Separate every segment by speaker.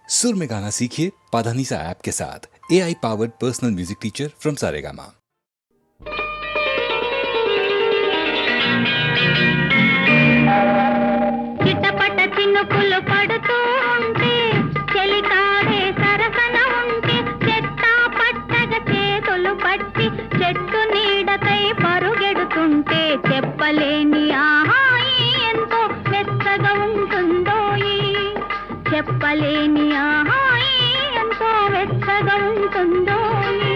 Speaker 1: सुर में गाना सीखिए पाधानीसा ऐप के साथ। AI powered personal music teacher from Saregama.
Speaker 2: చిటపట చినుకులు పడుతూ ఉంటే చెలికాడే సరసన ఉంటే చెట్టా పట్టగా చేతులు పట్టి చెట్టు నీడకై పరుగెడుతుంటే చెప్పలేని ఆహాయి ఎంతో మెత్తగా ఉంటుందోయి. చెప్పలేని ఆహాయి ఎంతో మెత్తగా ఉంటుందోయి.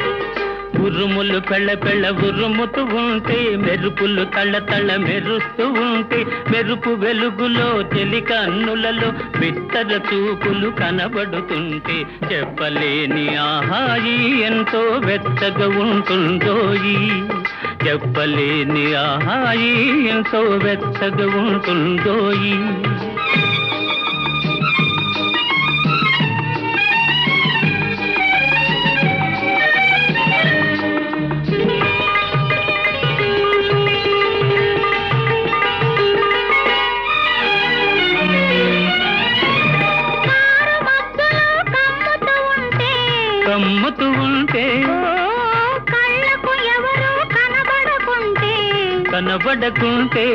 Speaker 3: ఉరుములు పెళ్ళ పెళ్ళ ఉరుముతూ ఉంటే మెరుపులు తళ్ళ తళ్ళ మెరుస్తూ ఉంటే మెరుపు వెలుగులో చెలి కన్నులలో బిత్తర చూపులు కనబడుతుంటే చెప్పలేని ఆహాయి ఎంతో వెచ్చగా ఉంటుందోయి. చెప్పలేని ఆహాయి ఎంతో వెచ్చగా ఉంటుందోయి. కమ్ముతూ ఉంటే
Speaker 2: కళ్ళకు ఎవరు కనబడకుంటే
Speaker 3: కనబడకుంటే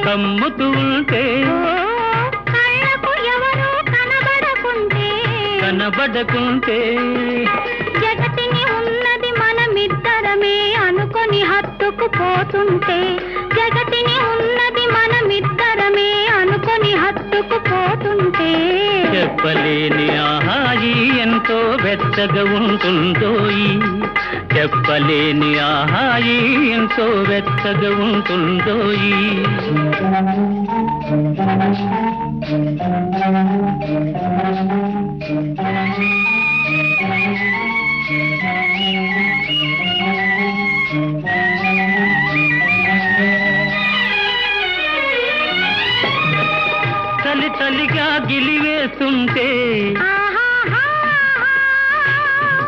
Speaker 3: కమ్ముతూ ఉంటే
Speaker 2: కళ్ళకు ఎవరు కనబడకుంటే
Speaker 3: కనబడకుంటే
Speaker 2: జగతిని ఉన్నది మనమిద్దరమే అనుకొని హత్తుకుపోతుంటే జగతిని ఉన్నది మనమిద్దరమే అనుకొని హత్తుకుపోతుంటే
Speaker 3: చెప్పలేని ఆహాయి ఎంతో వెచ్చగా ఉంటుందోయి. చెప్పలేని ఆహాయి ఎంతో వెచ్చగా ఉంటుందోయి. చలి చలిగా గిలివేస్తుంటే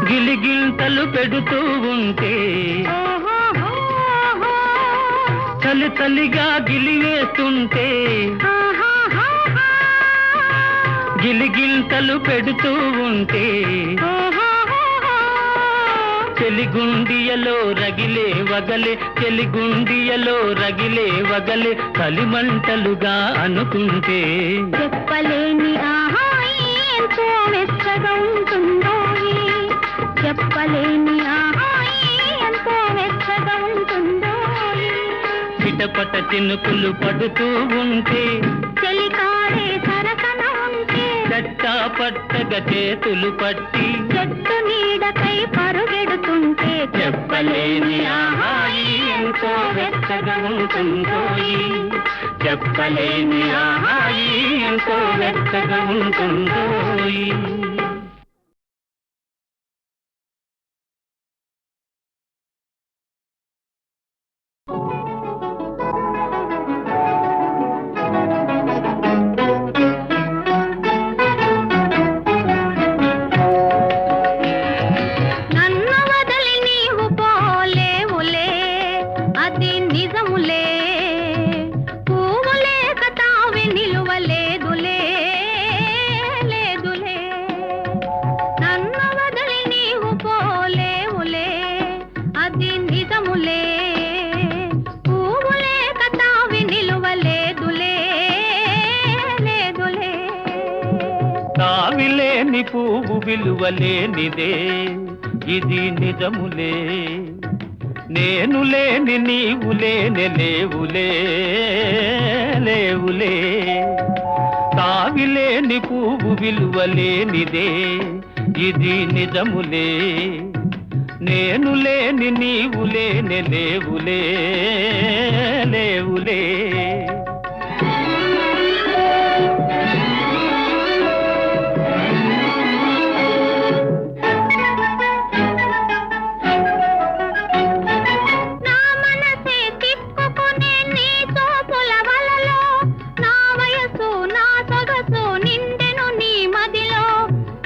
Speaker 3: గిలిగింతలు పెడుతూ ఉంటే చలి చలిగా గిలివేస్తుంటే గిలిగింతలు పెడుతూ ఉంటే చెలిగుండియలో రగిలే వగలే చెలిగుండియలో రగిలే వగలే కలిమంటలుగా అనుకుంటే
Speaker 2: చెప్పలేని ఆహాయి ఎంతో మెచ్చగా ఉంటుందోయి. చెప్పలేని ఆహాయి ఎంతో మెచ్చగా ఉంటుందోయి.
Speaker 3: చిటపట చినుకులు పడుతూ ఉంటే
Speaker 2: చెలికాడే సరసన ఉంటే
Speaker 3: చట్టా పట్టగా చేతులు పట్టి
Speaker 2: చెట్టు నీడకై పరుగెడుతుంటే
Speaker 3: చెప్పలేని ఆహాయి ఎంతో వెచ్చగా ఉంటుందోయి. చెప్పలేని ఆహాయి ఎంతో వెచ్చగా ఉంటుందోయి.
Speaker 2: నన్ను వదిలి నీవు పోలేవులే అది నిజములే. పువ్వులే కతావి నిలువలేదులే లేదులే. నన్ను వదిలి నీవు పోలేవులే అది నిజములే. పువ్వులే కతావి నిలువలేదులే లేదులే.
Speaker 3: కావిలేని పువ్వు విలువలేనిదే ఇది నిజములే. నేను లేని నీవు లేని లేవులే లేవులే. కావిలేని పువ్వు విలువలేనిదే ఇది నిజములే. నేను లేని నీవు లేని లేవులే లేవులే.
Speaker 2: నా మనసే తిప్పుకునే నీ చూపుల వలలో నా వయసు నా సొగసు నిండెను నీ మదిలో.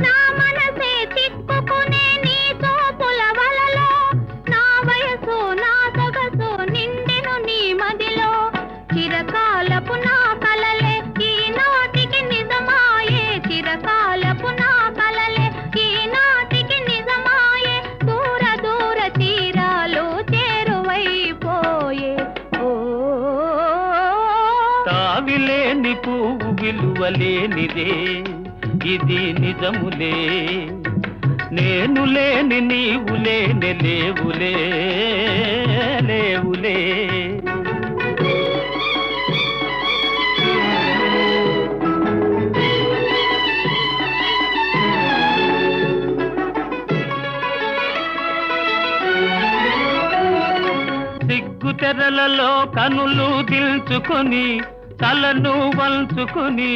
Speaker 2: నా మనసే తిప్పుకునే నీ చూపుల వలలో నా వయసు నా సొగసు నిండెను నీ మదిలో. చిరకా
Speaker 3: తావిలేని పువ్వు విలువలేనిదే ఇది నిజములే నేను లేని నీవు లేని లేవులే లేవులే సిగ్గు తెరలలో కనులు దిల్చుకొని తలను వంచుకొని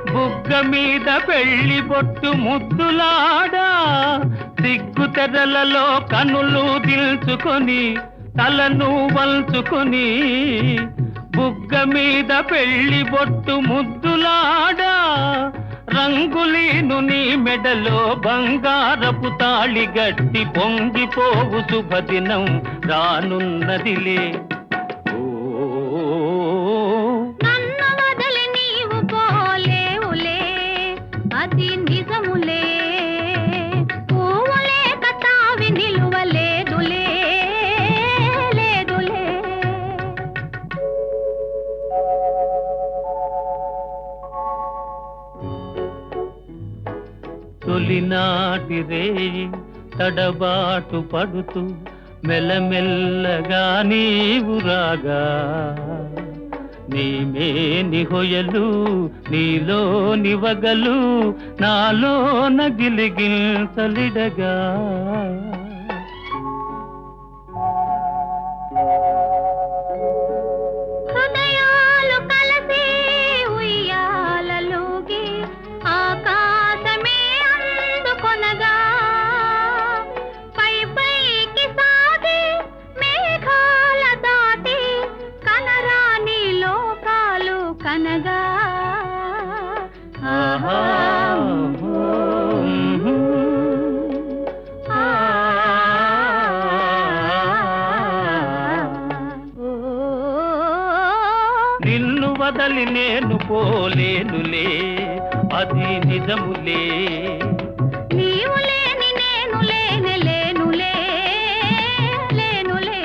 Speaker 3: బుగ్గ మీద పెళ్లి బొట్టు ముద్దులాడా సిగ్గు తెరలలో కనులు దిల్చుకొని తలను వంచుకొని బుగ్గ మీద పెళ్లి బొట్టు ముద్దులాడా రంగులీను నీ మెడలో బంగారపు తాళి గట్టి పొంగిపోవు శుభదినం రానున్నదిలే
Speaker 2: నన్ను వదిలి నీవు పోలేవులే అది నిజములే పువ్వులే కతావి నిలువలేదులే లేదులే
Speaker 3: తొలినాటి రేయి తడబాటు పడుతూ మెల్లమెల్లగా నీవు రాగా నీమేని హొయలు నీలో నివగలు నాలో నగిలిగిల్సలిడగా
Speaker 2: హృదయాలు కలిసి ఉయ్యాలలోగి ఆకాశమే అందుకొనగా పై పైకి సాగి మేఘాల దాటి కనరాని లోకాలు కనగా ఆహా
Speaker 3: నిన్ను వదలి నేను పోలేనులే అది నిజములే
Speaker 2: నీవు లేని నేను లేని లేనులే లేనులే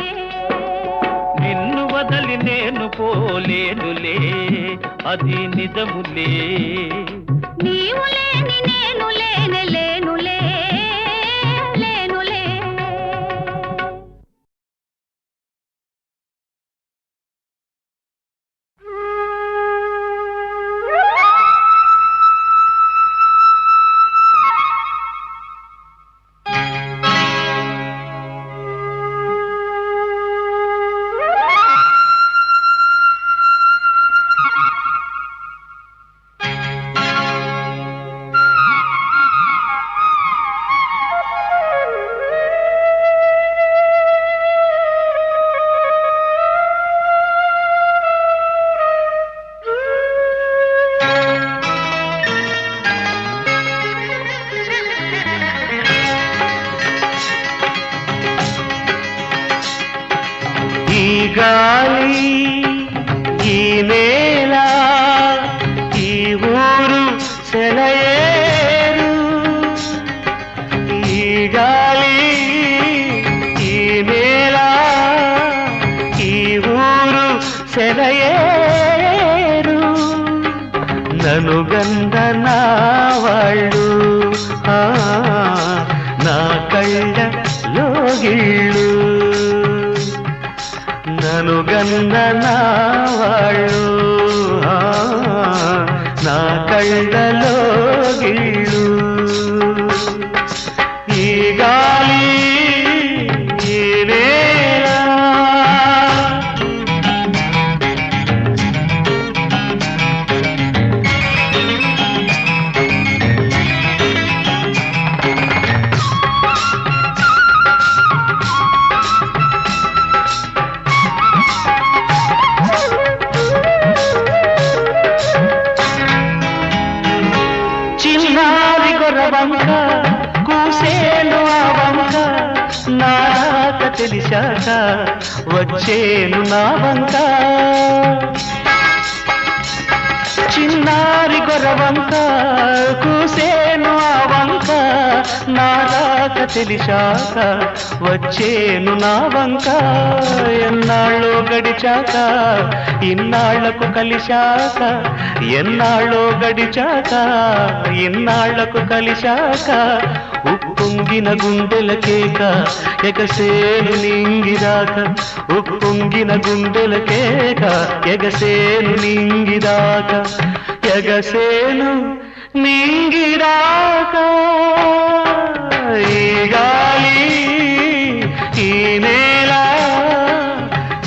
Speaker 3: నిన్ను వదలి నేను పోలేనులే అది నిజములే
Speaker 2: నీవు లేని నేను లేని లేనులే లేనులే
Speaker 3: గాలి ఈ నేల ఈ ఊరు సెలయేరు ఈ గాలి ఈ నేల ఈ ఊరు సెలయేరు నను గంధన వాళ్ళు నా కళ్ళ లోగిళ్ళు నను గంధన వాళ్ళు నా కళ్ళలో గిళ్ళు ఈ గాలి ఈ నేల వంక కూసేను ఆ వంక నాక తెలిసాక వచ్చేను నా వంక చిన్నారి గొర్ర వంక కూసేను ఆ వంక నా రాక తెలిసాక వచ్చేను నా వంక ఎన్నాళ్ళో గడిచాక ఇన్నాళ్లకు కలిశాక ఎన్నాళ్ళో గడిచాక ఇన్నాళ్లకు కలిశాక ఉప్పొంగిన గుండెల కేక ఎగసేను నింగిరాక ఉప్పొంగిన గుండెల కేక ఎగసేను నింగిరాక ఎగసేను నింగిరాక ఈ గాలి ఈ నేల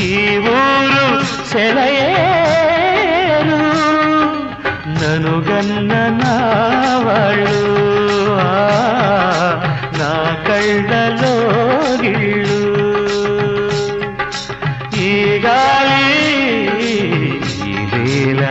Speaker 3: ఈ ఊరు సెలయేరు ననుగన్న నా వాళ్ళు నా కళ్ళలో గిళ్ళు ఈ గాలి ఈ నేల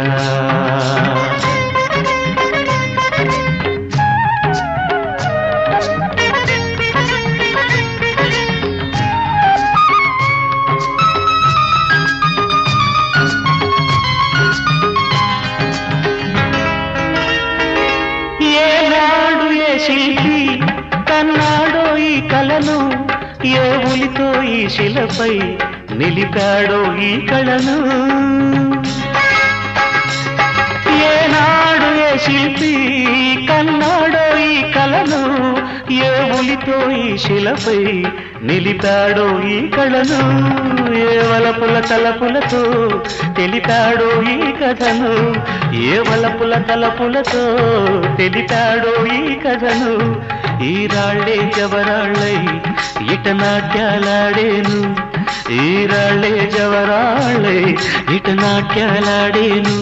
Speaker 3: శిల్పి కన్నాడో ఈ కళను ఏ ఉలితో ఈ శిలపై నిలిపాడో ఈ కళను ఏనాడు ఏ శిల్పి కన్నాడో ఈ కళను ఏ ఉలితో ఈ శిలపై నిలిపాడో ఈ కళను ఏ వలపుల తలపులతో తెలిపాడో ఈ కథను ఏ వలపుల తలపులతో తెలిపాడో ఈ కథను ఈ రాళ్ళే జవరాళ్ళై ఇట నాట్యాలాడేను ఈ రాళ్ళే జవరాళ్ళై ఇట నాట్యాలాడేను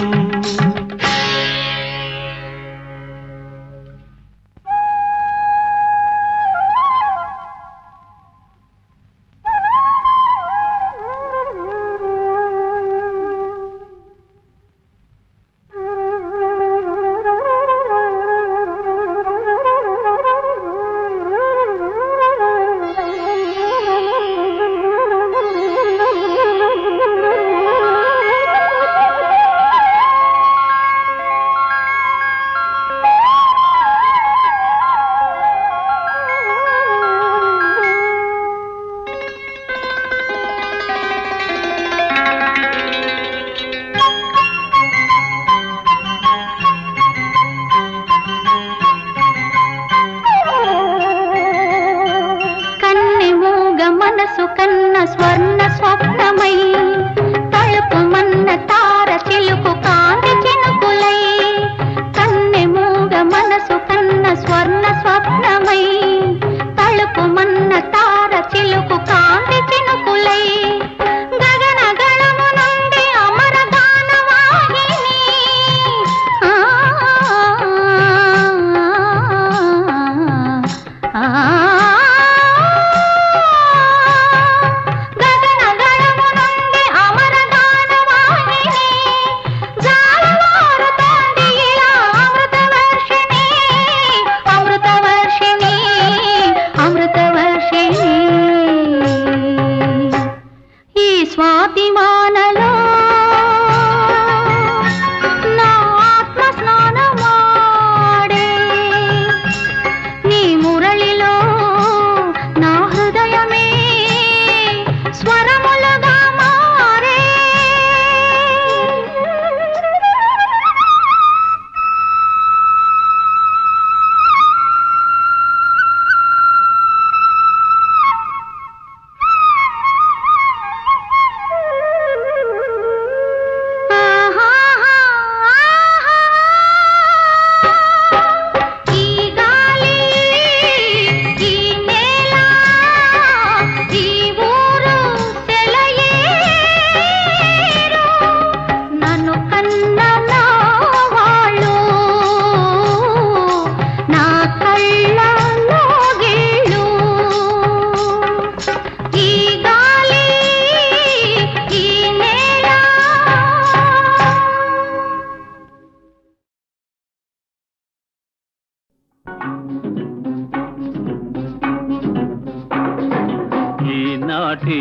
Speaker 4: నాటి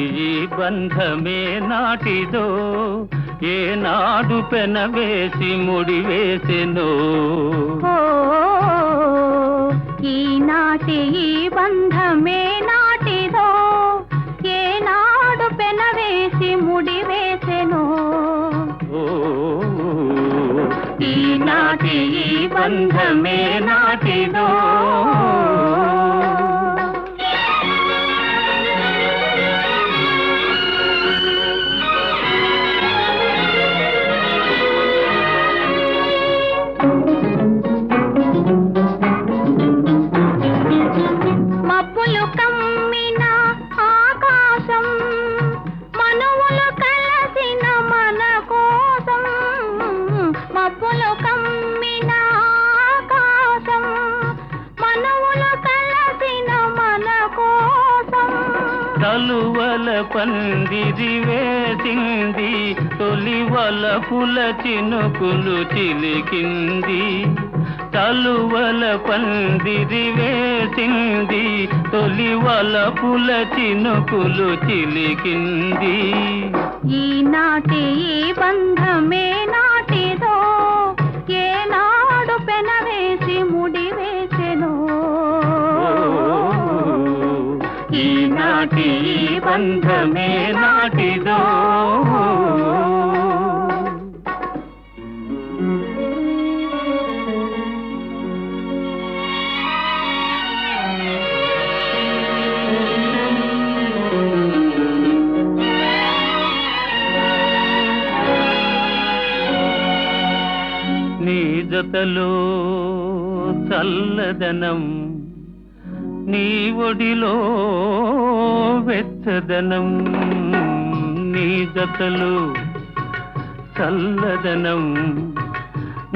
Speaker 4: బంధమే నాటిదో ఏనాడు పెనవేసి ముడివేసెనో
Speaker 2: ఈనాటి ఈ బంధమే నాటిదో ఏనాడు పెనవేసి ముడివేసెనో
Speaker 4: ఈనాటి ఈ బంధమే నాటిదో
Speaker 2: మబ్బులు కమ్మిన ఆకాశం మనువులు కలసిన మన కోసం మబ్బులు కమ్మిన ఆకాశం మనువులు కలసిన మన కోసం
Speaker 4: తలువల పందిరి వేసింది తొలివల పుల చినుకులు చిలికింది తలువల పందిరి వేసింది తొలివల పుల చినుకులు చిలికింది
Speaker 2: ఈనాటి ఈ బంధమే నాటిదో ఏనాడు పెనవేసి ముడివేసెనో
Speaker 4: ఈనాటి ఈ బంధమే నాటిదో నీ జతలో చల్లదనం నీ ఒడిలో వెచ్చదనం నీ జతలో చల్లదనం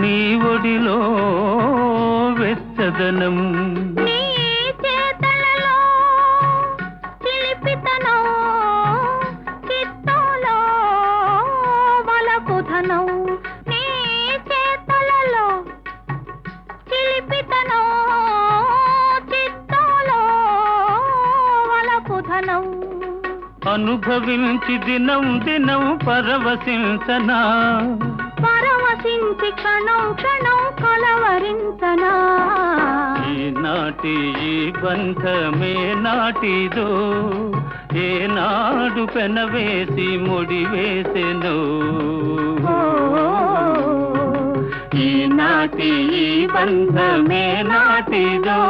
Speaker 4: నీ ఒడిలో వెచ్చదనం
Speaker 2: నీ చేతలలో చిలిపితనం చిత్తంలో వలపుధనం నీ చేతలలో చిలిపితనం చిత్తంలో వలపుధనం
Speaker 4: అనుభవించి దినం దినం పరవశించనా
Speaker 2: పరవశించి క్షణం క్షణం కలవరించనా
Speaker 4: ఈనాటి ఈ బంధమే నాటిదో ఏనాడు పెనవేసి ముడివేసెను ఈనాటి ఈ బంధమే నాటిదో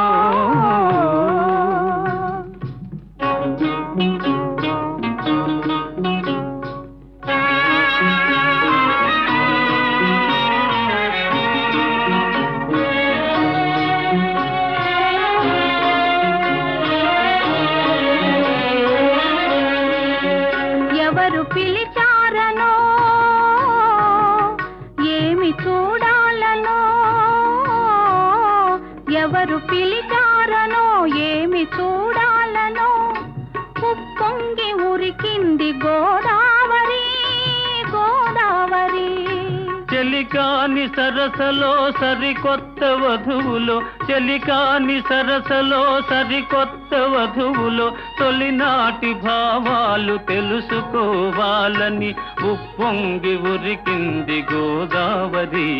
Speaker 2: ఎవరు పిలిచారనో ఏమి చూడాలనో ఎవరు పిలిచారనో ఏమి చూడాలనో ఉప్పొంగి ఉరికింది గోదావరి గోదావరి
Speaker 4: చెలికాని సరసలో సరికొత్త వధువులో చెలికాని సరసలో సరికొత్త వధువులో తొలినాటి భావాలు తెలుసుకోవాలని ఉప్పొంగి ఉరికింది గోదావరి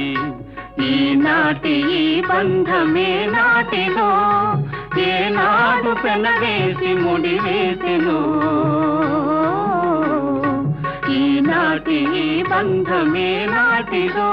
Speaker 4: ఈనాటి ఈ బంధమే నాటిదో ఏనాడు పెనవేసి ముడివేసెను ఈనాటి ఈ బంధమే నాటిదో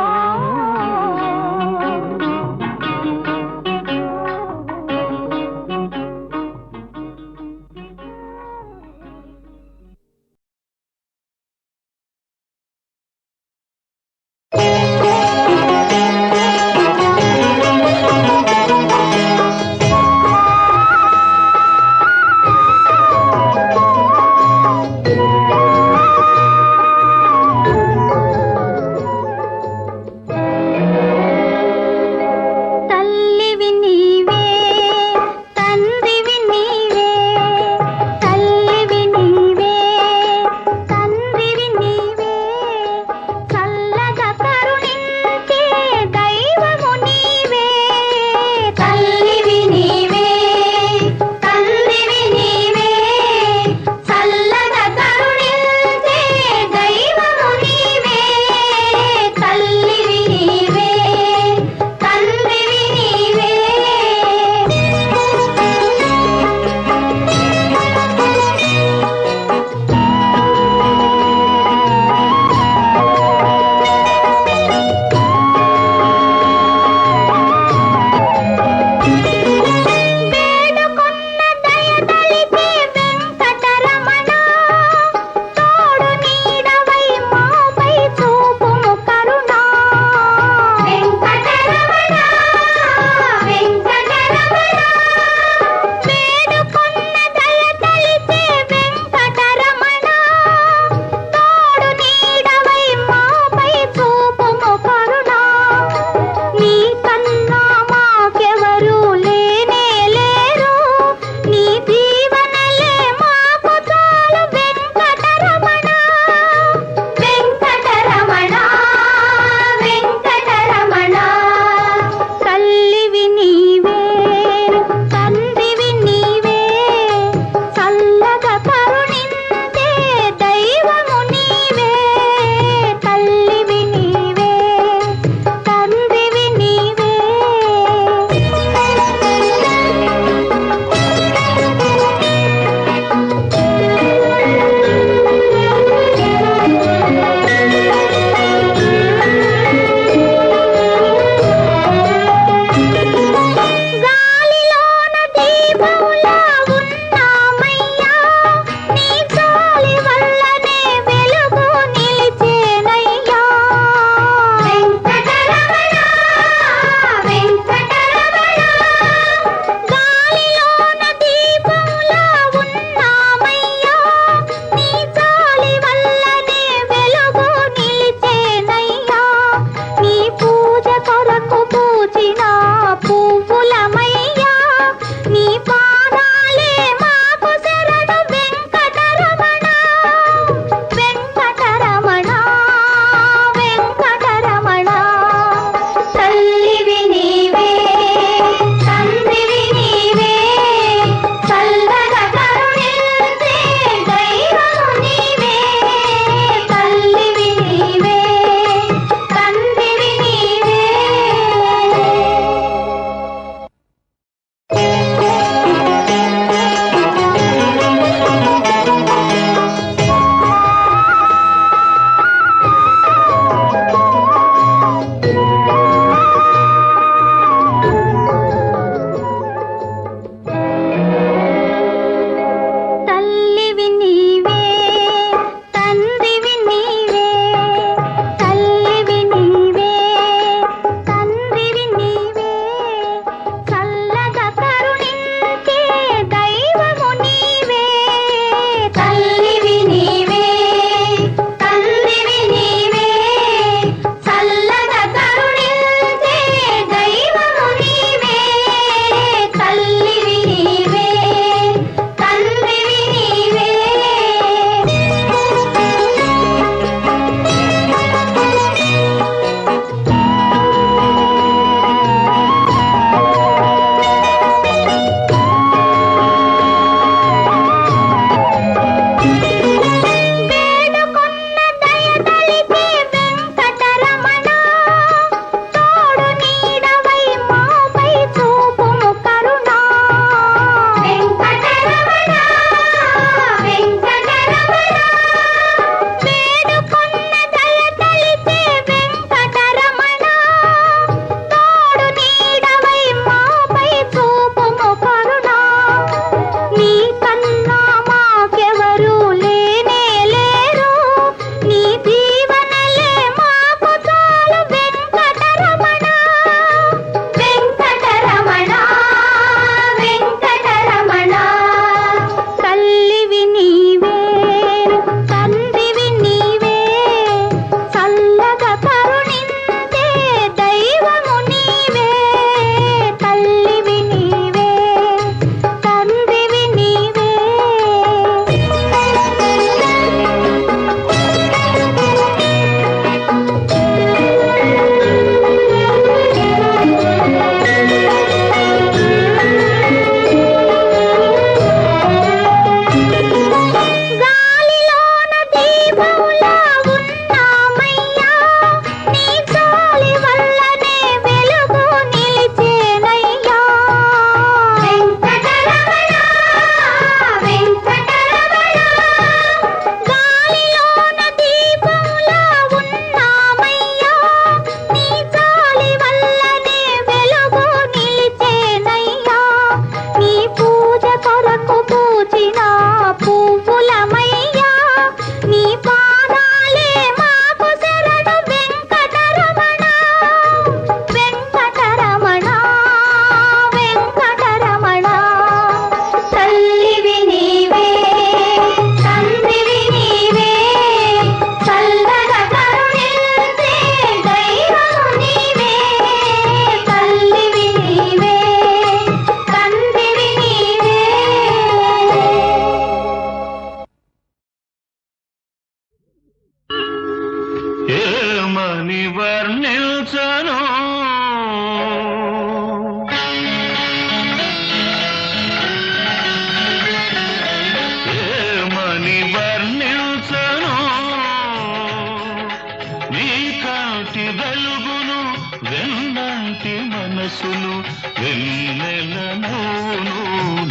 Speaker 3: వెన్నంటి మనసును వెన్నెల నవ్వును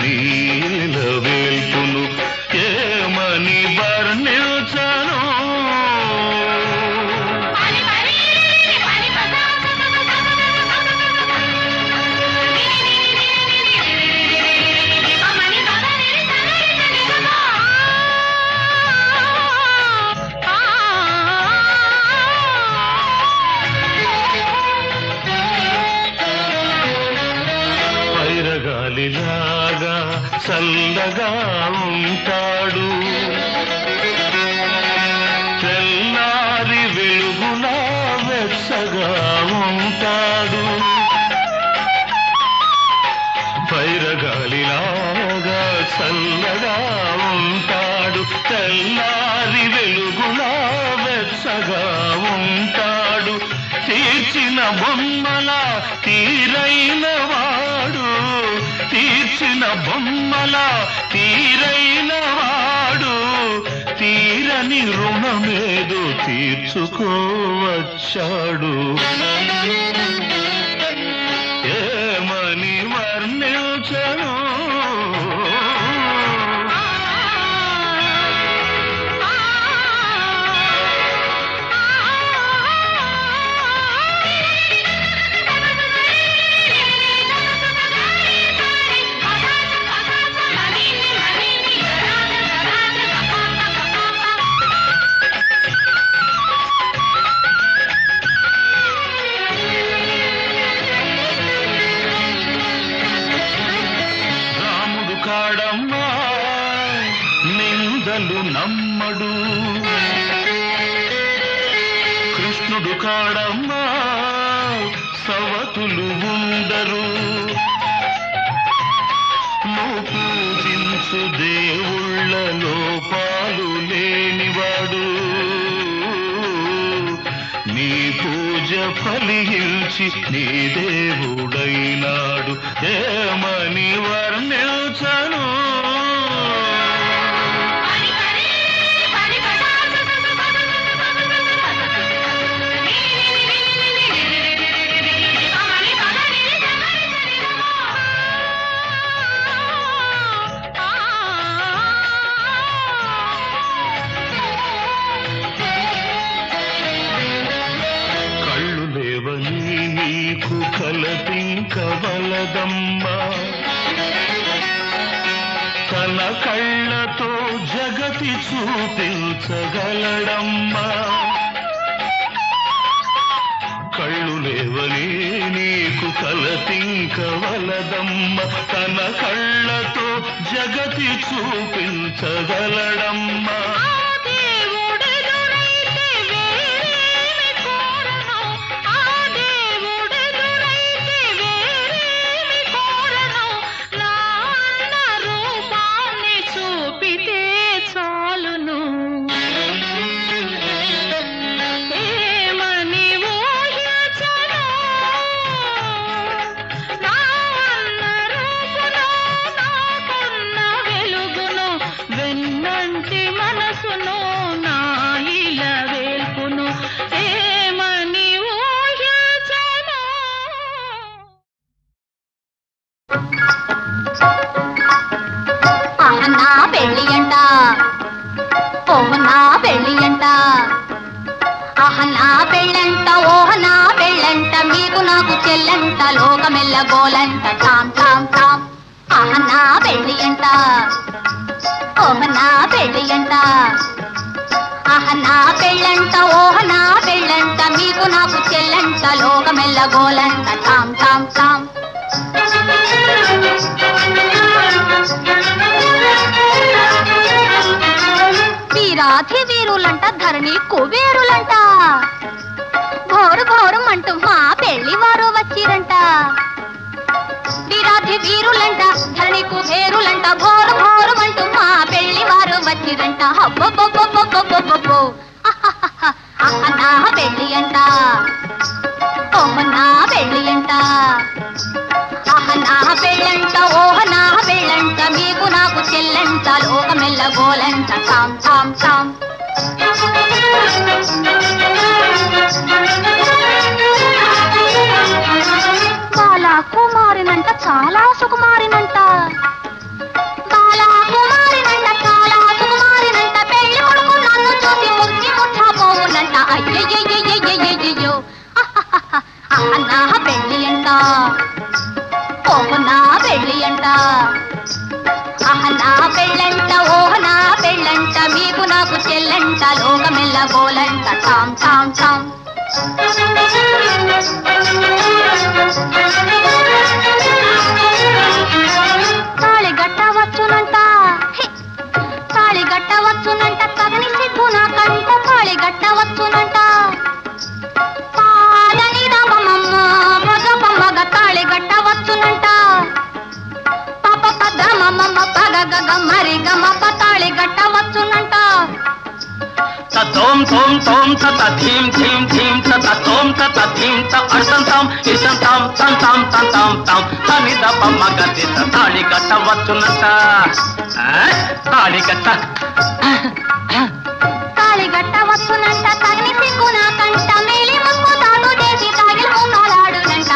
Speaker 3: నీల వేల్పును ఏమని వర్ణించను గాలిలాగా చల్లగా ఉంటాడు తెల్లారి వెలుగులా వెచ్చగా ఉంటాడు పైరగాలిలాగా చల్లగా ఉంటాడు తెల్లారి వెలుగులా వెచ్చగా ఉంటాడు తీర్చిన బొమ్మల తీరైన వాడు తీర్చిన బొమ్మల తీరైన వాడు తీరని రుణమేదో తీర్చుకోవచ్చాడు ఏమని వర్ణించను నిందలు నమ్మడు కృష్ణుడు కాడమ్మా సవతులు ఉండరు నువ్వు పూజించు దేవుళ్ళ లోపాలు లేనివాడు నీ పూజ ఫలించి నీ దేవుడైనాడు ఏమని వర్ణించను నీకు కలతింకవలదమ్మా తన కళ్ళతో జగతి చూపించగలడమ్మా కళ్ళు లేవని నీకు కలతింకవలదమ్మా తన కళ్ళతో జగతి చూపించగలడమ్మా
Speaker 5: గోలంట టామ్ టామ్ టామ్ ఆహనా పెళ్ళి అంట ఓహనా పెళ్ళి అంట ఆహనా పెళ్ళంట ఓహనా పెళ్ళంట మీకు నాకు చెల్లంట లోకమెల్ల గోలంట టామ్ టామ్ టామ్ వీరాధి వీరులంట ధరణి కుబేరులంట భోరు భోరుమంటూ మా పెళ్లి వారు వచ్చిరంట వీరాధి వీరులంట ధరణి కుబేరులంట భోరు భోరుమంటూ మా పెళ్లి వారు వచ్చిరంట హబ్బబ్బబ్బబ్బబ్బబ్బబ్బో నా పెళ్లి అంట ఓహ నా పెళ్లి అంట నా పెళ్ళంట ఓహ నా పెళ్ళంట మీకు నాకు చెల్లంట లోకమెల్ల గోలంట టామ్ టామ్ టామ్ సుకుమారినంట చాలా సుకుమారినంట బాలా కుమారినంట చాలా సుకుమారినంట పెళ్లి కొడుకు నన్ను చూసి ముచ్చి ముచ్చపోవునంట అయ్యయ్యయ్యయ్యయ్యయ్యో నా పెళ్ళి అంట ఓహ్ నా పెళ్ళి అంట నా పెళ్ళంట ఓహ్ నా పెళ్ళంట మీకు నాకు చెల్లంట లోకమెల్ల గోలంట టామ్ టామ్ టామ్ తాళి గట్టవచ్చునంట తాళి గట్టవచ్చునంట తగని సిగ్గు నాకంట తాళి గట్టవచ్చునంట పాదని రామమ్మ మగ తాళి గట్టవచ్చునంట పాప పద మమ్మ పగ గగ మరి గమ తాళి గట్టవచ్చునంట
Speaker 4: తోం తోం తోం తత ధీం ధీం ధీం తత తోం తత ధీం త అర్థం తాం ఇసం తాం తం తాం తం తాం తాం తని దప మగది తాళి కట్టవచ్చునంట తాళి కట్ట
Speaker 5: తాళి గట్టవచ్చునంట తగని సిగ్గు నాకంట మేలి ముక్కు తాను చేసి తాగిల ఉన్నాడాడునంట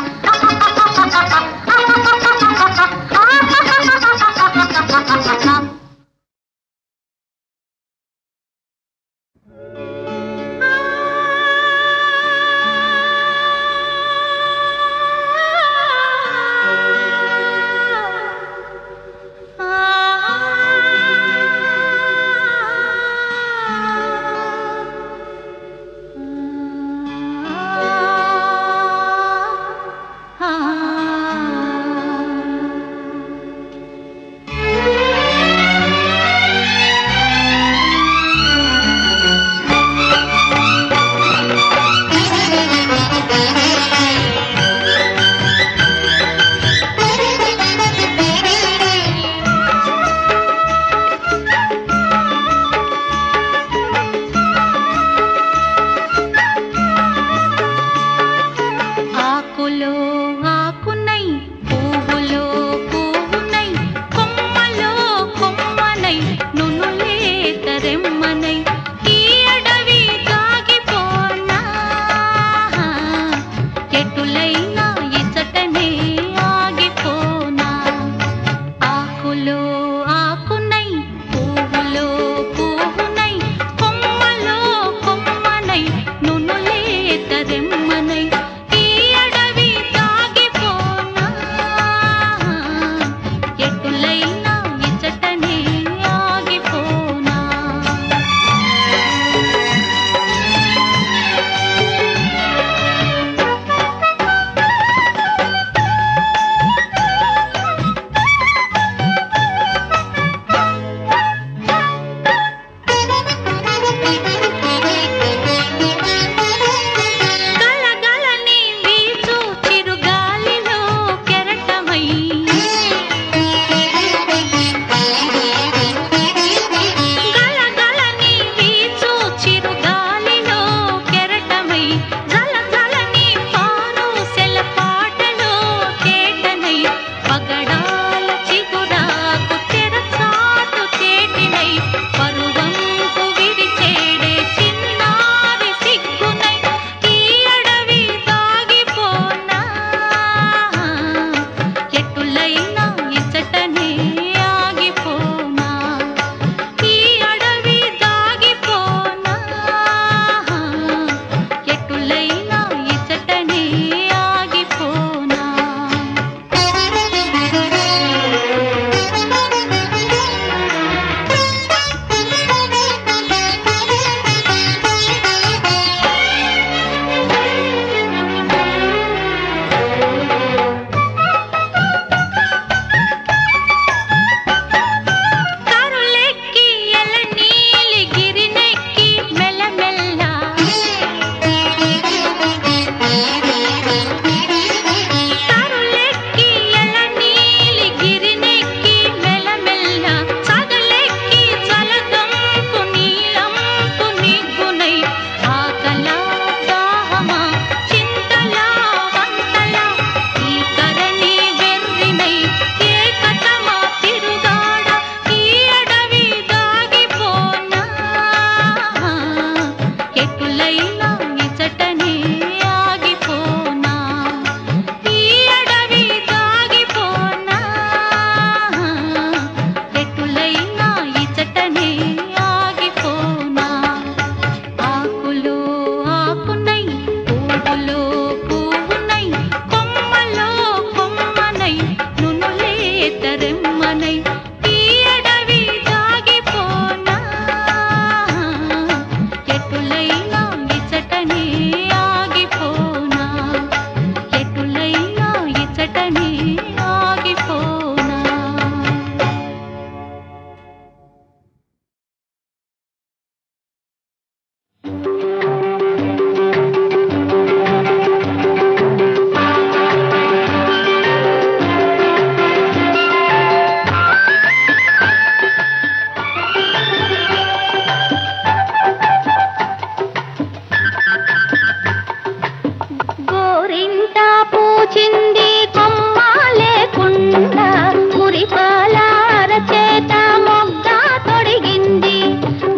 Speaker 2: పూచింది కొమ్మ లేకుండా మురిపాల అరచేత మొగ్గ తొడిగింది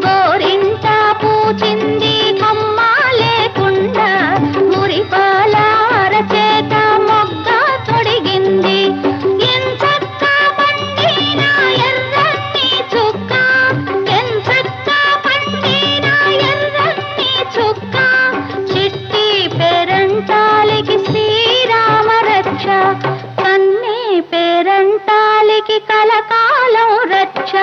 Speaker 2: గోరింట పూచింది కొమ్మ లేకుండా మురిపాల అరచేత మొగ్గ తొడిగింది ఎంచక్క పండిన ఎర్రని చుక్క ఎంచక్క పండిన ఎర్రని చుక్క చిట్టి పేరంటాలికి శ్రీరామ రక్ష కన్నే పేరంటాలికి కలకాలం రక్ష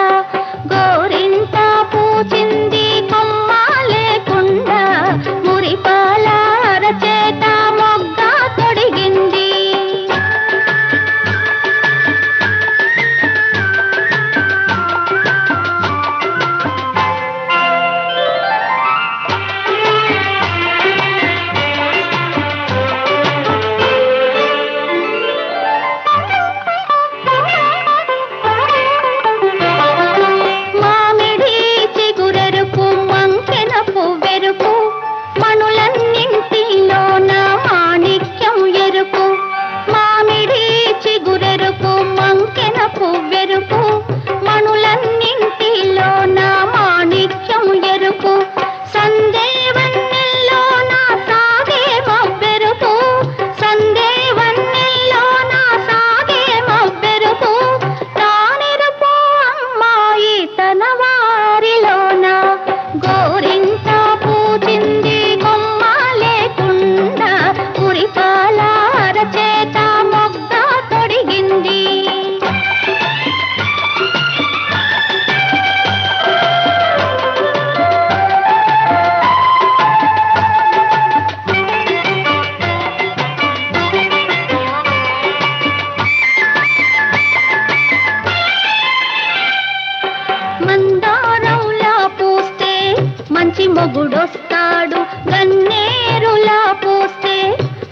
Speaker 2: గోరింట పూచింది కొమ్మ లేకుండా మురిపాల అరచేత మొగ్గ తొడిగింది మామిడి చిగురెరుపు మంకెన పువ్వెరుపు మణులన్నింటిలోన మాణిక్యం ఎరుపు మామిడి చిగురెరుపు మంకెన పువ్వెరుపు మణులన్నింటిలోన మాణిక్యం ఎరుపు సందేవన్నెల్లోన సాగే మవ్వెరుపు సందేవన్నెల్లోన సాగే మవ్వెరుపు తానెరుపు అమ్మాయి తన వారిలోన గోరింట పూచింది కొమ్మ లేకుండా మురిపాల అరచేత మొగ్గ తొడిగింది మందారంలా పూస్తే మంచి మొగుడొస్తాడు గన్నేరులా పూస్తే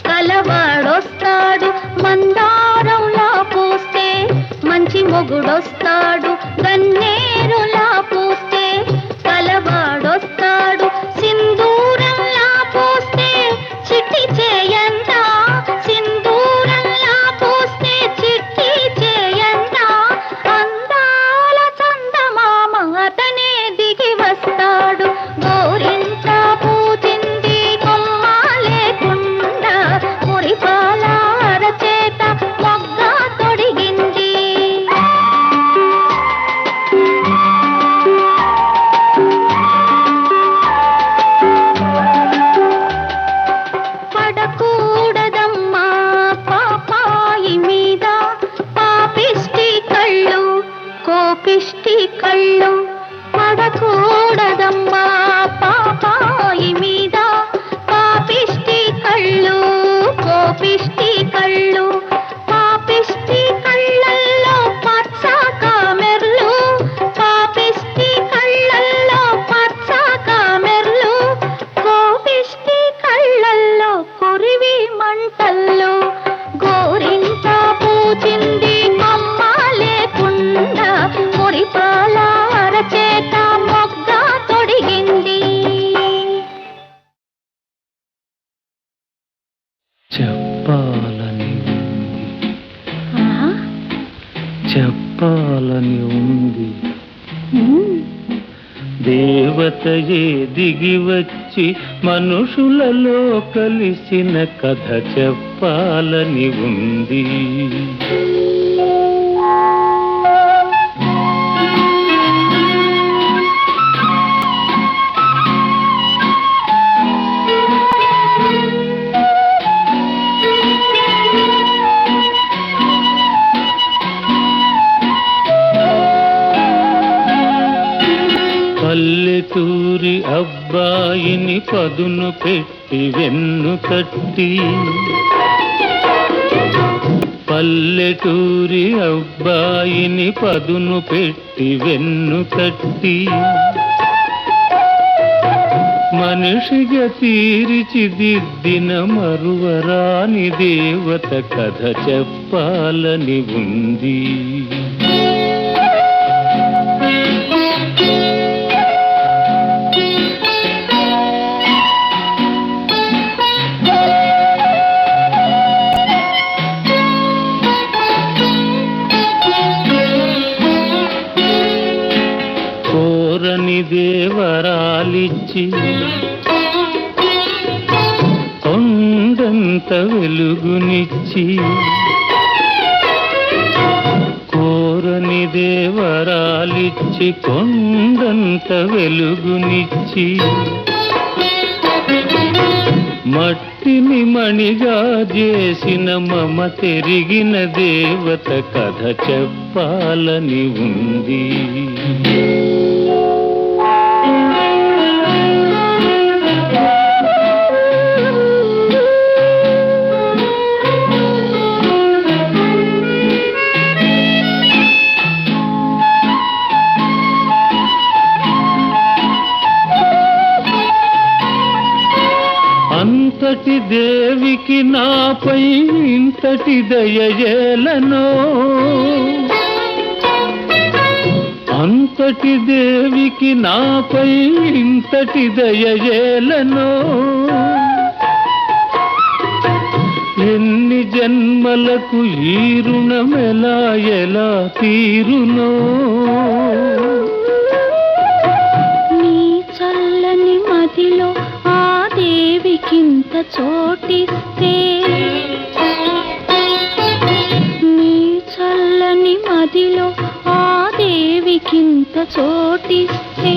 Speaker 2: కలవాడొస్తాడు మందారంలా పూస్తే మంచి మొగుడొస్తాడు గన్నేరులా పూస్తే కలవాడొస్తాడు సింధూరంలా పూస్తే చిట్టి చేయంతా సింధూరంలా పూస్తే చిట్టి చేయంతా అందాల చందమామ అతనే దిగి వస్తాడు గోరింట పూచింది కొమ్మ లేకుండా మురిపాల అరచేత మొగ్గ తొడిగింది పడకూడదమ్మా పాపాయి మీద పాపిష్టి కళ్ళు కోపిష్టి కళ్ళు పడకూడదమ్మా పాపాయి మీద పాపిష్టి కళ్ళు కోపిష్టి కళ్ళు పాపిష్టి కళ్ళల్లో పచ్చ కామెర్లు పాపిష్టి కళ్ళల్లో పచ్చ కామెర్లు కోపిష్టి కళ్ళల్లో కొరివి మంటల్లో గోరింట పూచింది కొమ్మ లేకుండా మురిపాల అరచేత మొగ్గ తొడిగింది
Speaker 6: చెప్పాలని ఉంది చెప్పాలని ఉంది దేవతయే దిగి వచ్చి మనుషులలో కలిసిన కథ చెప్పాలని ఉంది పల్లెటూరి అబ్బాయిని పదును పెట్టి వెన్ను తట్టి పల్లెటూరి అబ్బాయిని పదును పెట్టి వెన్ను తట్టి మనిషిగా తీర్చిదిద్దిన మరువరాని దేవత కథ చెప్పాలని ఉంది. వెలుగునిచ్చి కోరని దేవరాలిచ్చి కొండంత వెలుగునిచ్చి మట్టిని మణిగా చేసిన మమ తెరిగిన దేవత కథ చెప్పాలని ఉంది. అంతటి దేవికి నాపై ఇంతటి దయయేలనో, అంతటి దేవికి నాపై ఇంతటి దయయేలనో, ఎన్ని జన్మలకు ఈ రుణమెలా ఎలా తీరునో.
Speaker 2: నీ చల్లని మదిలో ఆ దేవికింత చోటిస్తే, నీ చల్లని మదిలో ఆ దేవికింత చోటిస్తే